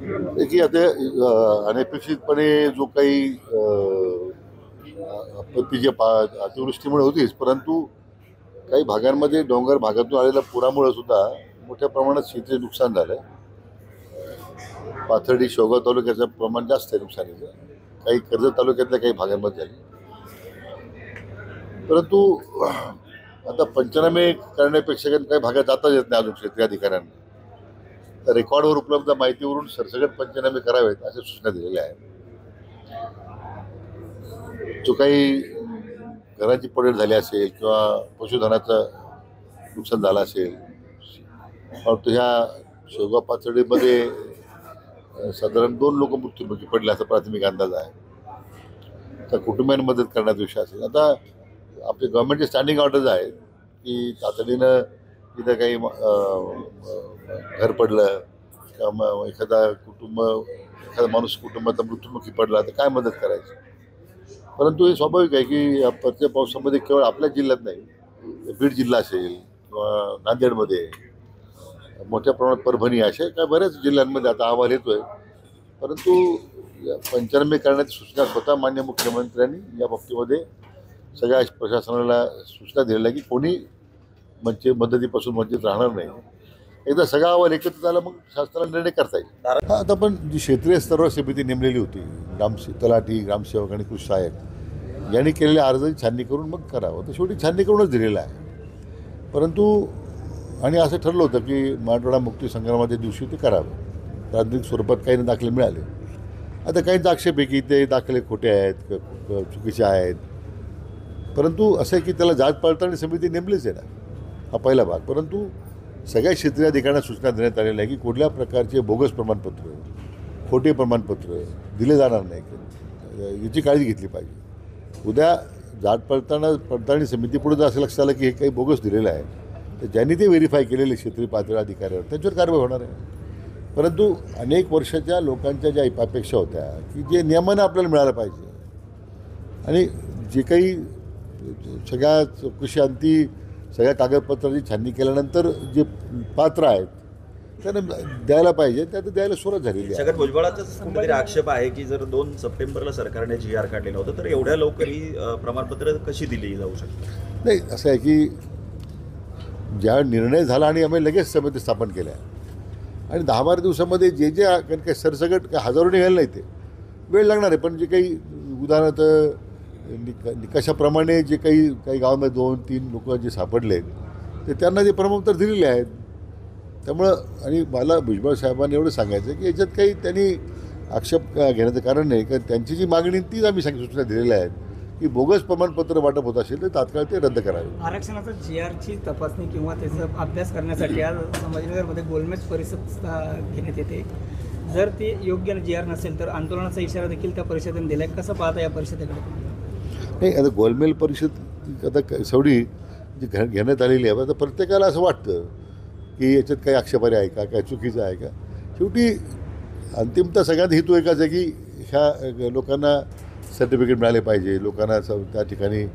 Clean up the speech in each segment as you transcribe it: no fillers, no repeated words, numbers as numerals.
की आता अनपेक्षितपणे जो काही आपत्ती जी अतिवृष्टीमुळे होतीच, परंतु काही भागांमध्ये डोंगर भागातून आलेल्या पुरामुळे सुद्धा मोठ्या प्रमाणात शेतीचे नुकसान झालं. पाथर्डी शेवगाव तालुक्याचं प्रमाण जास्त आहे नुकसानीचं, काही कर्जत तालुक्यातल्या काही भागांमध्ये झाले. परंतु आता पंचनामे करण्यापेक्षा काही भागात जाताच येत नाही अजून शेतकरी अधिकाऱ्यांना. तर रेकॉर्डवर उपलब्ध माहितीवरून सरसकट पंचनामे करावेत अशा सूचना दिलेल्या आहेत. जो काही घराची पडझड झाली असेल किंवा पशुधनाचं नुकसान झालं असेल, परंतु ह्या शेवगाव पाथर्डीमध्ये साधारण 2 लोक मृत्युमुखी पडले असा प्राथमिक अंदाज आहे. तर कुटुंबियांना मदत करण्याचा विषय असेल. आता आपले गव्हर्नमेंटचे स्टँडिंग ऑर्डर्स आहेत की तातडीनं तिथं काही घर पडलं किंवा एखादा माणूस कुटुंबाचा मृत्युमुखी पडला तर काय मदत करायची. परंतु हे स्वाभाविक आहे की प्रत्येक पावसामध्ये केवळ आपल्या जिल्ह्यात नाही, बीड जिल्हा असेल किंवा नांदेडमध्ये, मोठ्या प्रमाणात परभणी, अशा काय बऱ्याच जिल्ह्यांमध्ये आता अहवाल येतोय. परंतु पंचनामे करण्याची सूचना स्वतः मान्य मुख्यमंत्र्यांनी या बाबतीमध्ये सगळ्या प्रशासनाला सूचना दिलेल्या की कोणी मदतीपासून वंचित राहणार नाही. एकदा सगळा अहवाल एकत्र झाला मग शासनाला निर्णय करता येईल. हा आता पण जी क्षेत्रीय स्तरावर समिती नेमलेली होती, तलाठी, ग्रामसेवक आणि कृषी सहाय्यक यांनी केलेल्या अर्जाची छाननी करून मग करावं. तर शेवटी छाननी करूनच दिलेलं आहे. परंतु आणि असं ठरलं होतं की मराठवाडा मुक्ती संग्रामाच्या दिवशी ते करावं. प्राथमिक स्वरूपात काही दाखले मिळाले. आता काहींचा आक्षेप आहे की ते दाखले खोटे आहेत, चुकीचे आहेत. परंतु असं आहे की त्याला जात पडताळणी समिती नेमलीच आहे ना, हा पहिला भाग. परंतु सगळ्या क्षेत्रीय अधिकाऱ्यांना सूचना देण्यात आलेल्या आहे की कुठल्या प्रकारचे बोगस प्रमाणपत्र, खोटे प्रमाणपत्र दिले जाणार नाही, याची काळजी घेतली पाहिजे. उद्या जात पडताळणी समितीपुढे जर असं लक्षात आलं की हे काही बोगस दिलेलं आहे, तर ज्यांनी ते व्हेरीफाय केलेले क्षेत्रीय पातळी अधिकाऱ्यावर त्यांच्यावर कारवाई होणार आहे. परंतु अनेक वर्षाच्या लोकांच्या ज्या अपेक्षा होत्या की जे नियमानं आपल्याला मिळालं पाहिजे आणि जे काही सगळ्या चौकशी सगळ्या कागदपत्रांची छाननी केल्यानंतर जे पात्र आहेत त्यांना द्यायला पाहिजे, त्या द्यायला सुरुवात झालेली आहे. छगन भुजबळाचा कुठेतरी आक्षेप आहे की जर 2 सप्टेंबरला सरकारने GR काढलेला होता तर एवढ्या लवकर ही प्रमाणपत्र कशी दिली जाऊ शकतात. नाही, असं आहे की ज्या निर्णय झाला आणि आम्ही लगेच समिती स्थापन केल्या आणि 10-12 दिवसामध्ये जे कारण काही सरसकट काही हजारो निघाले नाही, ते वेळ लागणार आहे. पण जे काही उदाहरणार्थ निकषाप्रमाणे जे काही गावामध्ये 2-3 लोक जे सापडले ते त्यांना जे प्रमाणपत्र दिलेले आहेत. त्यामुळं आणि मला भुजबळ साहेबांनी एवढं सांगायचं की याच्यात काही त्यांनी आक्षेप घेण्याचं कारण नाही, कारण त्यांची जी मागणी तीच आम्ही सूचना दिलेल्या आहेत की बोगस प्रमाणपत्र वाटप होत असेल तर तात्काळ ते रद्द करावे. आरक्षणाचा GRची तपासणी किंवा त्याचा अभ्यास करण्यासाठी आज संभाजीनगरमध्ये गोलमेज परिषद घेण्यात येते. जर ते योग्य GR नसेल तर आंदोलनाचा इशारा देखील त्या परिषदेने दिला आहे. कसं पाहता या परिषदेकडे? नाही, आता गोलमेज परिषद आता शेवटी जी घेण्यात आलेली आहे, आता प्रत्येकाला असं वाटतं की याच्यात काही आक्षेपार्ह आहे का, काय चुकीचं आहे का. शेवटी अंतिमतः सगळ्यात हेतू एकाच आहे की ह्या लोकांना सर्टिफिकेट मिळाले पाहिजे, लोकांना त्या ठिकाणी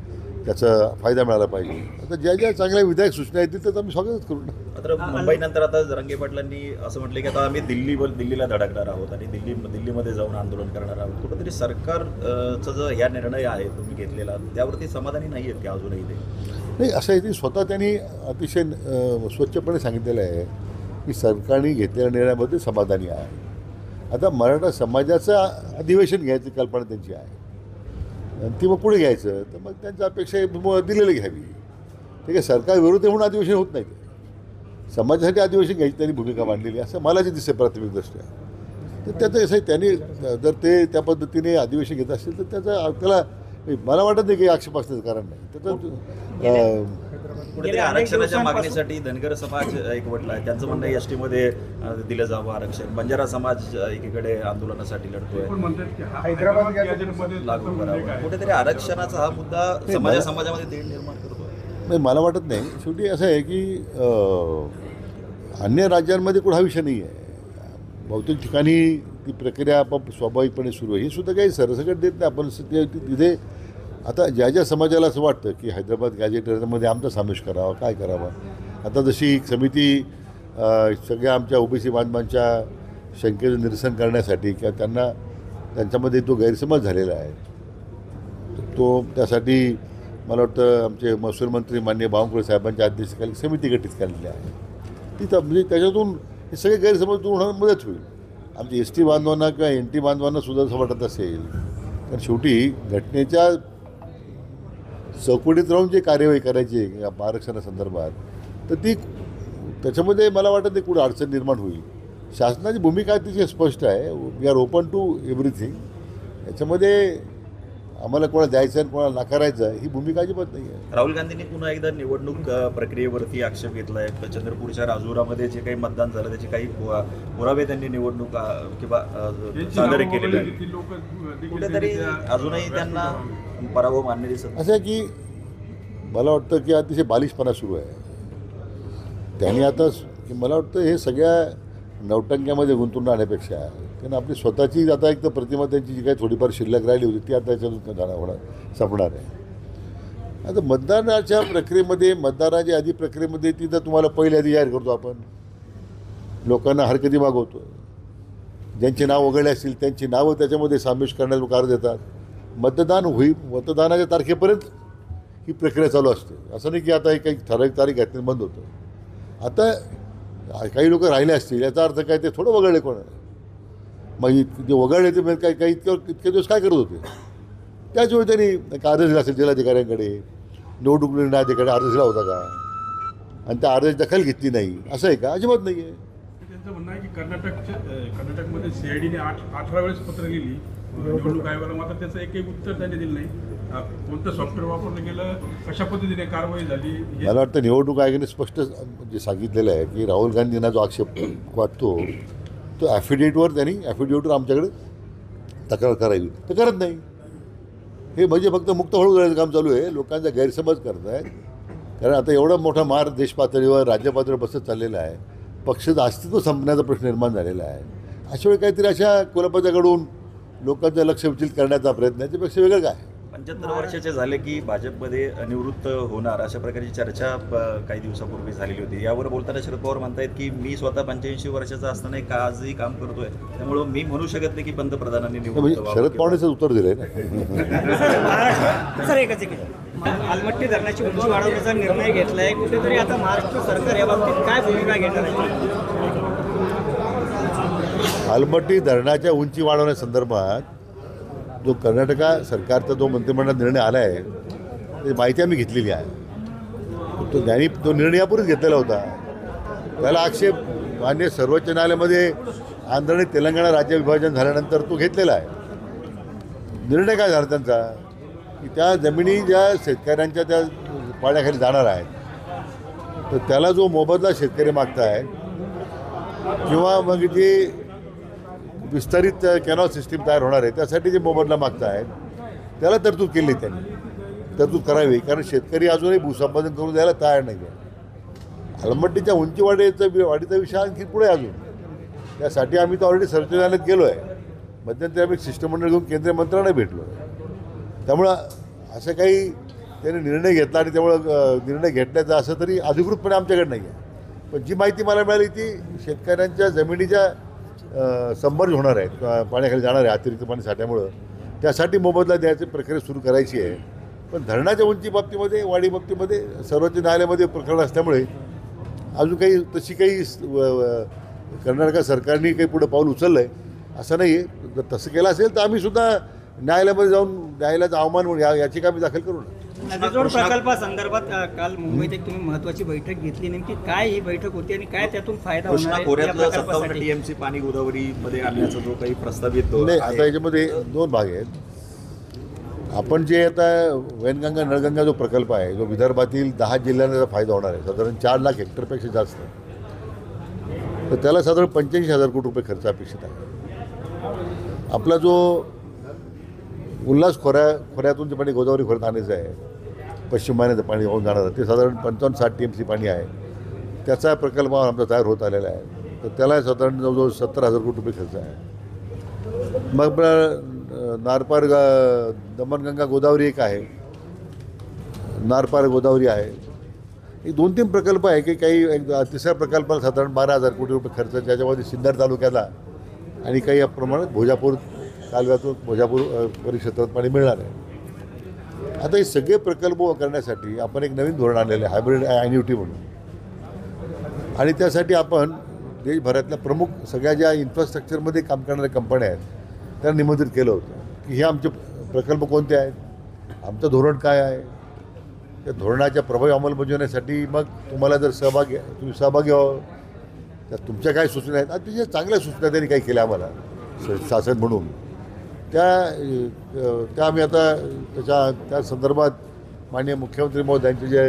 त्याचा फायदा मिळाला पाहिजे. आता ज्या चांगल्या विधायक सूचना येतील त्याचं आम्ही स्वागतच करू ना. मात्र मुंबईनंतर आता जरांगे पाटलांनी असं म्हटलं की आता आम्ही दिल्लीला धडकणार आहोत आणि दिल्लीमध्ये जाऊन आंदोलन करणार आहोत. कुठंतरी सरकारचा जो ह्या निर्णय आहे तुम्ही घेतलेला त्यावरती समाधानी नाही आहेत की अजूनही ते? नाही, असं आहे की स्वतः त्यांनी अतिशय स्वच्छपणे सांगितलेलं आहे की सरकारने घेतलेल्या निर्णयामध्ये समाधानी आहे. आता मराठा समाजाचं अधिवेशन घ्यायची कल्पना त्यांची आहे आणि ती मग पुढे घ्यायचं, तर मग त्यांच्या अपेक्षा दिलेली घ्यावी. ठीक आहे, सरकार विरोधी म्हणून अधिवेशन होत नाही, समाजासाठी अधिवेशन घ्यायची त्यांनी भूमिका मांडलेली असं मला जे दिसते प्राथमिकदृष्ट्या. तर त्याचं असं त्यांनी जर ते त्या पद्धतीने अधिवेशन घेत असतील तर त्याला मला वाटत नाही की आक्षेप असण्याचं कारण नाही. त्याचं कुठेतरी आरक्षणाच्या मागणीसाठी धनगर समाज एकवटला आहे. त्यांचं म्हणणं ST मध्ये दिलं जावं आरक्षण. बंजारा समाज एकीकडे आंदोलनासाठी लढतोय, लागू करावं. कुठेतरी आरक्षणाचा हा मुद्दा समाजामध्ये तेढ निर्माण करतो. नाही, मला वाटत नाही. शेवटी असं आहे की अन्य राज्यांमध्ये कुठं हा विषय नाही आहे. बहुतेक ठिकाणी ती प्रक्रिया आपोआप स्वाभाविकपणे सुरू आहे. ही सुद्धा काही सरसकट देत नाही आपण तिथे. आता ज्या समाजाला असं वाटतं की हैदराबाद गॅजेटमध्ये आमचा समावेश करावा, काय करावा. आता जशी समिती सगळ्या आमच्या OBC बांधवांच्या शंकेचं निरसन करण्यासाठी किंवा त्यांना त्यांच्यामध्ये जो गैरसमज झालेला आहे तो त्यासाठी मला वाटतं आमचे महसूल मंत्री माननीय बावनकुळे साहेबांच्या अध्यक्षतेखाली समिती गठीत केलेली आहे. ती म्हणजे त्याच्यातून हे सगळे गैरसमज दूर होण्यास मदत होईल. आमच्या एस टी बांधवांना किंवा एन टी बांधवांना सुद्धा असं वाटत असेल कारण शेवटी घटनेच्या चौकटीत राहून जी कार्यवाही करायची आहे या आरक्षणासंदर्भात तर ती त्याच्यामध्ये मला वाटतं ते कुठे अडचण निर्माण होईल. शासनाची भूमिका अतिशय स्पष्ट आहे. We are open to everything. याच्यामध्ये आम्हाला कोणाला द्यायचं आणि कोणाला नाकारायचं ही भूमिका अजिबात नाही आहे. राहुल गांधींनी पुन्हा एकदा निवडणूक प्रक्रियेवरती आक्षेप घेतला आहे. चंद्रपूरच्या राजुरामध्ये जे काही मतदान झालं त्याचे काही पुरावे त्यांनी निवडणूक किंवा सादर केलेले आहेत. कुठेतरी अजूनही त्यांना पराभव मान्य दिसत. असं आहे की मला वाटतं की अतिशय बालिशपणा सुरू आहे. त्यांनी आता मला वाटतं हे सगळ्या नवटंक्यामध्ये गुंतून राहण्यापेक्षा कारण आपली स्वतःची आता एक तर प्रतिमा त्यांची जी काही थोडीफार शिल्लक राहिली होती ती आता याच्यातून होणार संपणार आहे. आता मतदानाच्या प्रक्रियेमध्ये मतदानाच्या आधी प्रक्रियेमध्ये ती तर तुम्हाला पहिली आधी जाहीर करतो आपण. लोकांना हरकती मागवतो. ज्यांची नाव वगळले असतील त्यांची नावं त्याच्यामध्ये समावेश करण्याचं कार्य देतात. मतदान होईल मतदानाच्या तारखेपर्यंत ही प्रक्रिया चालू असते. असं नाही की आता एक काही ठराविक तारीख घातली बंद होतं. आता काही लोक राहिले असतील याचा अर्थ काय ते थोडं वगळले कोण मग जे वगळले ते काही इतके दिवस काय करत होते. त्याचवेळी त्यांनी एक आदेश दिला असेल जिल्हाधिकाऱ्यांकडे निवडणूक निर्णयाधिकारी आदेश दिला होता का आणि त्या आदेश दखल घेतली नाही असं आहे का? अजिबात नाही आहे. त्यांचं म्हणणं आहे की कर्नाटकमध्ये सीआयडीने 18 वेळेस पत्र लिहिली निवडणूक आयोगाला मात्र त्याचं एकही उत्तर त्यांनी दिलं नाही. कोणतं सॉफ्टवेअर वापरलं गेलं कशा पद्धतीने कारवाई झाली. मला वाटतं निवडणूक आयोगाने स्पष्ट जे सांगितलेलं आहे की राहुल गांधींना जो आक्षेप वाटतो तो ॲफिडेविटवर आमच्याकडे तक्रार करावी तर करत नाही. हे म्हणजे फक्त मुक्त हळू करायचं काम चालू आहे. लोकांचा गैरसमज करत आहेत. कारण आता एवढा मोठा मार देश पातळीवर राज्य पातळीवर बसत चाललेला आहे. पक्षाचं अस्तित्व संपण्याचा प्रश्न निर्माण झालेला आहे. अशा वेळी काहीतरी अशा कोल्हापूरच्याकडून लोकांचं लक्ष विचलित करण्याचा प्रयत्न याच्यापेक्षा वेगळं काय. 75 वर्षाचे झाले की भाजपमध्ये निवृत्त होणार अशा प्रकारची चर्चा काही दिवसापूर्वी झालेली होती. यावर बोलताना शरद पवार म्हणतायत की मी स्वतः 85 वर्षाचा असताना एक आजही काम करतोय त्यामुळे मी म्हणू शकत नाही की पंतप्रधानांनी निवृत्त म्हणजे व्हावं शरद किंवा- पवारांचं उत्तर दिलंय ना. सर एकच आलमट्टी धरणाची उंची वाढवण्याचा निर्णय घेतलाय. कुठेतरी आता महाराष्ट्र सरकार या बाबतीत काय भूमिका घेणार आहे? आलमट्टी धरणाच्या उंची वाढवण्यासंदर्भात जो कर्नाटक सरकारचा जो मंत्रिमंडळात निर्णय आला आहे त्याची माहिती आम्ही घेतलेली आहे. तो निर्णय यापूर्वीच घेतलेला होता. त्याला आक्षेप मान्य सर्वोच्च न्यायालयामध्ये आंध्र आणि तेलंगणा राज्य विभाजन झाल्यानंतर तो घेतलेला आहे. निर्णय काय झाला त्यांचा की त्या जमिनी ज्या शेतकऱ्यांच्या त्या पाण्याखाली जाणार आहेत तर त्याला जो मोबदला शेतकरी मागतायत किंवा मग जे विस्तारित कॅनॉल सिस्टीम तयार होणार आहे त्यासाठी जे मोबदला मागतायत त्याला तरतूद केली त्यांनी. तरतूद करावी कारण शेतकरी अजूनही भूसंपादन करून द्यायला तयार नाही आहे. आलमट्टीच्या उंची वाढीचा विषय आणखी पुढे अजून त्यासाठी आम्ही तर ऑलरेडी सर्वोच्च न्यायालयात गेलो आहे. मध्यंतरी आम्ही शिष्टमंडळ घेऊन केंद्रीय मंत्र्यांना भेटलो. त्यामुळं असं काही त्यांनी निर्णय घेतला आणि त्यामुळं निर्णय घेतल्याचा असं तरी अधिकृतपणे आमच्याकडे नाही आहे. पण जी माहिती मला मिळाली ती शेतकऱ्यांच्या जमिनीच्या सबमर्ज होणार आहेत पाण्याखाली जाणार आहे अतिरिक्त पाणी साठ्यामुळं त्यासाठी मोबदला द्यायची प्रक्रिया सुरू करायची आहे. पण धरणाच्या उंची बाबतीमध्ये वाढी बाबतीमध्ये सर्वोच्च न्यायालयामध्ये प्रकरण असल्यामुळे अजून काही तशी काही कर्नाटक सरकारने काही पुढं पाऊल उचललं आहे असं नाही आहे. जर तसं केलं असेल तर आम्ही सुद्धा न्यायालयामध्ये जाऊन न्यायालयाचा अवमान म्हणून याचिका आम्ही दाखल करू ना. नदीजोड प्रकल्पासंदर्भात काल मुंबईत एक तुम्ही महत्त्वाची बैठक घेतली. नेमकी काय ही बैठक होती आणि काय त्यातून फायदा होणार कृष्णा आहे या खोऱ्यातलं 57 प्रकल्पासाठी? टीएमसी पाणी गोदावरीमध्ये आणण्याचा जो काही प्रस्तावित नाही आहे, आता याच्यामध्ये दोन भाग आहेत. आपण जे आता वैनगंगा नळगंगा जो प्रकल्प आहे जो विदर्भातील 10 जिल्ह्यांना त्याचा फायदा होणार आहे साधारण 4 लाख हेक्टरपेक्षा जास्त तर त्याला साधारण 85,000 कोटी रुपये खर्च अपेक्षित आहे. आपला जो उल्हास खोऱ्यातून जे पाणी गोदावरी खोऱ्यात आणायचं आहे पश्चिम वाहिनीचं पाणी वाहून जाणार ते साधारण 55-60 TMC पाणी आहे. त्याचा प्रकल्प आमचा तयार होत आलेला आहे तर त्याला साधारण जवळजवळ 70,000 कोटी रुपये खर्च आहे. मग नारपार दमणगंगा गोदावरी एक आहे. नारपार गोदावरी आहे. हे 2-3 प्रकल्प आहे की काही एक तिसऱ्या प्रकल्पाला साधारण 12,000 कोटी रुपये खर्च ज्याच्यामध्ये सिन्नर तालुक्याला आणि काही प्रमाणात भोजापूर कालव्यातून भोजापूर परिक्षेत्रात पाणी मिळणार आहे. आता हे सगळे प्रकल्प करण्यासाठी आपण एक नवीन धोरण आणलेलं आहे, हायब्रिड ॲन्युटी म्हणून. आणि त्यासाठी आपण देशभरातल्या प्रमुख सगळ्या ज्या इन्फ्रास्ट्रक्चरमध्ये काम करणाऱ्या कंपन्या आहेत त्यांना निमंत्रित केलं होतं की हे आमचे प्रकल्प कोणते आहेत, आमचं धोरण काय आहे. त्या धोरणाच्या प्रभावी अंमलबजावणीसाठी मग तुम्हाला जर तुम्ही सहभागी व्हावं, तर तुमच्या काय सूचना आहेत, अतिशय चांगल्या सूचना त्यांनी काही केल्या आम्हाला शासन म्हणून. त्या आम्ही आता त्या संदर्भात माननीय मुख्यमंत्री महोदयांचे जे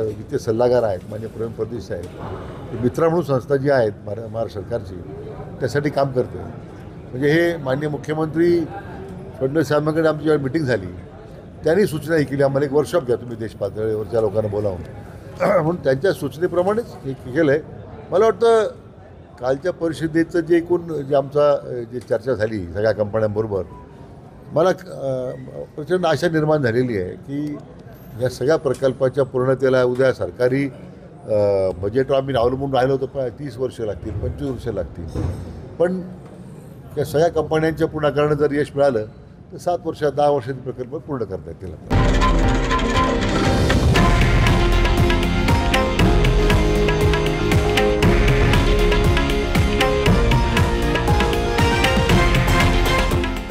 वित्तीय सल्लागार आहेत माननीय प्रवीण परदेशी साहेब, मित्रा म्हणून संस्था जी आहेत महाराष्ट्र सरकारची, त्यासाठी काम करते. म्हणजे हे माननीय मुख्यमंत्री फडणवीस साहेबांकडे आमची जेव्हा मिटिंग झाली त्यांनी सूचना ही केली, आम्हाला एक वर्कशॉप घ्या तुम्ही देश पातळीवरच्या लोकांना बोलावून. म्हणून त्यांच्या सूचनेप्रमाणेच हे केलं आहे. मला वाटतं कालच्या परिषदेचं जे एकूण जे चर्चा झाली सगळ्या कंपन्यांबरोबर, मला प्रचंड आशा निर्माण झालेली आहे की या सगळ्या प्रकल्पाच्या पूर्णतेला उद्या सरकारी बजेटवर आम्ही अवलंबून राहिलो तर 30 वर्ष लागतील, 25 वर्ष लागतील. पण या सगळ्या कंपन्यांच्या पूर्ण करणं जर यश मिळालं तर 7 वर्ष 10 वर्षाचे प्रकल्प पूर्ण करता येतील.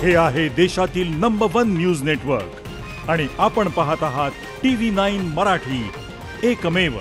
हे आहे देशातील नंबर 1 न्यूज नेटवर्क आणि आपण पाहत आहात TV9 मराठी, एकमेव.